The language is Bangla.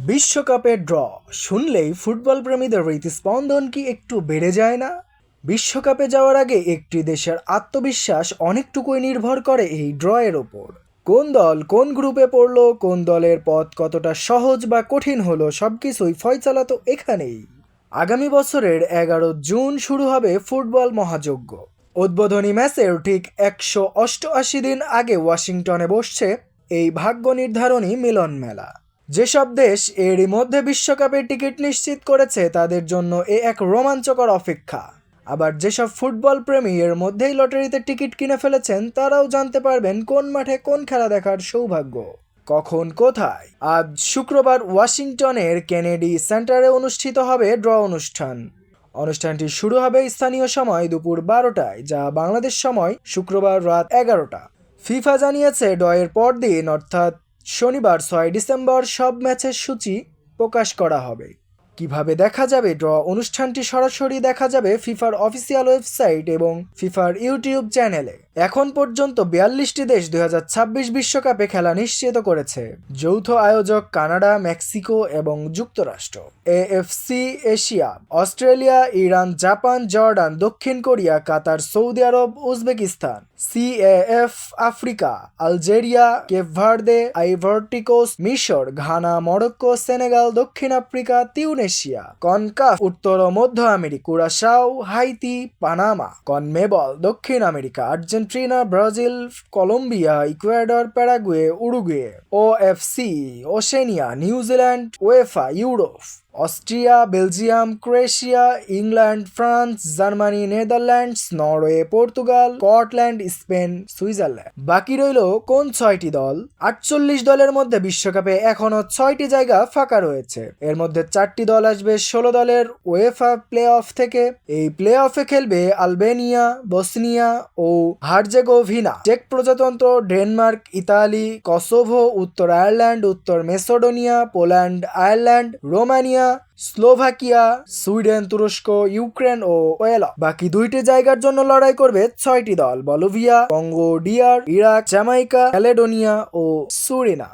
বিশ্বকাপের ড্র শুনলেই ফুটবল প্রেমীদের হৃৎস্পন্দন কি একটু বেড়ে যায় না? বিশ্বকাপে যাওয়ার আগে একটি দেশের আত্মবিশ্বাস অনেকটুকুই নির্ভর করে এই ড্রয়ের ওপর। কোন দল কোন গ্রুপে পড়লো, কোন দলের পথ কতটা সহজ বা কঠিন হলো, সবকিছুই ফয়সালা তো এখানেই। আগামী বছরের 11 জুন শুরু হবে ফুটবল মহাযজ্ঞ। উদ্বোধনী ম্যাচের ঠিক 188 দিন আগে ওয়াশিংটনে বসছে এই ভাগ্য নির্ধারণী মিলন মেলা। যেসব দেশ এরই মধ্যে বিশ্বকাপের টিকিট নিশ্চিত করেছে তাদের জন্য এক রোমাঞ্চকর অপেক্ষা। আবার যেসব ফুটবল প্রেমী এর মধ্যেই লটারিতে টিকিট কিনে ফেলেছেন তারাও জানতে পারবেন কোন মাঠে কোন খেলা দেখার সৌভাগ্য কখন কোথায়। আজ শুক্রবার ওয়াশিংটনের কেনেডি সেন্টারে অনুষ্ঠিত হবে ড্র অনুষ্ঠানটি শুরু হবে স্থানীয় সময় দুপুর 12টায়, যা বাংলাদেশ সময় শুক্রবার রাত 11টা। ফিফা জানিয়েছে ড্রয়ের পরদিন অর্থাৎ শনিবার 6 ডিসেম্বর সব ম্যাচের সূচি প্রকাশ করা হবে। কিভাবে দেখা যাবে ড্র অনুষ্ঠানটি? সরাসরি দেখা যাবে ফিফার অফিসিয়াল ওয়েবসাইট এবং ফিফার ইউটিউব চ্যানেলে। এখন পর্যন্ত 42টি দেশ 2026 বিশ্বকাপে খেলা নিশ্চিত করেছে। যৌথ আয়োজক কানাডা, মেক্সিকো এবং যুক্তরাষ্ট্র। AFC Asia Australia, Iran, Japan, Jordan, দক্ষিণ কোরিয়া, কাতার, সৌদি আরব, Uzbekistan. CAF Africa Algeria, Cape Verde, Ivory Coast, মিশর, ঘানা, মরক্কো, সেনেগাল, দক্ষিণ আফ্রিকা, তিউনেশিয়া। কনকাফ উত্তর ও মধ্য America, Curacao, Haiti, Panama. CONMEBOL দক্ষিণ America, Argentina, Brazil, Colombia, Ecuador, Paraguay, Uruguay. OFC Oceania, New Zealand. UEFA Europe Austria, Belgium, Croatia, England, France, Germany, Netherlands, Norway, Portugal, Scotland, Spain, Switzerland. বাকি রইল কোন 6টি দল? 48 দলের মধ্যে বিশ্বকাপে এখনো 6টি জায়গা ফাঁকা রয়েছে। এর মধ্যে 4টি দল আসবে 16 দলের ওয়েফা প্লে অফ থেকে। এই প্লে অফে খেলবে আলবেনিয়া, বসনিয়া ও হার্জেগোভিনা, চেক প্রজাতন্ত্র, ডেনমার্ক, ইতালি, কসোভো, উত্তর আয়ারল্যান্ড, উত্তর Macedonia, Poland, Ireland, Romania, Slovakia, Sweden, তুরস্ক, ইউক্রেন ও ওয়েলস। বাকি 2টি জায়গার জন্য লড়াই করবে 6টি দল: Bolivia, Congo DR, Iraq, Jamaica, Caledonia ও সুরিনা।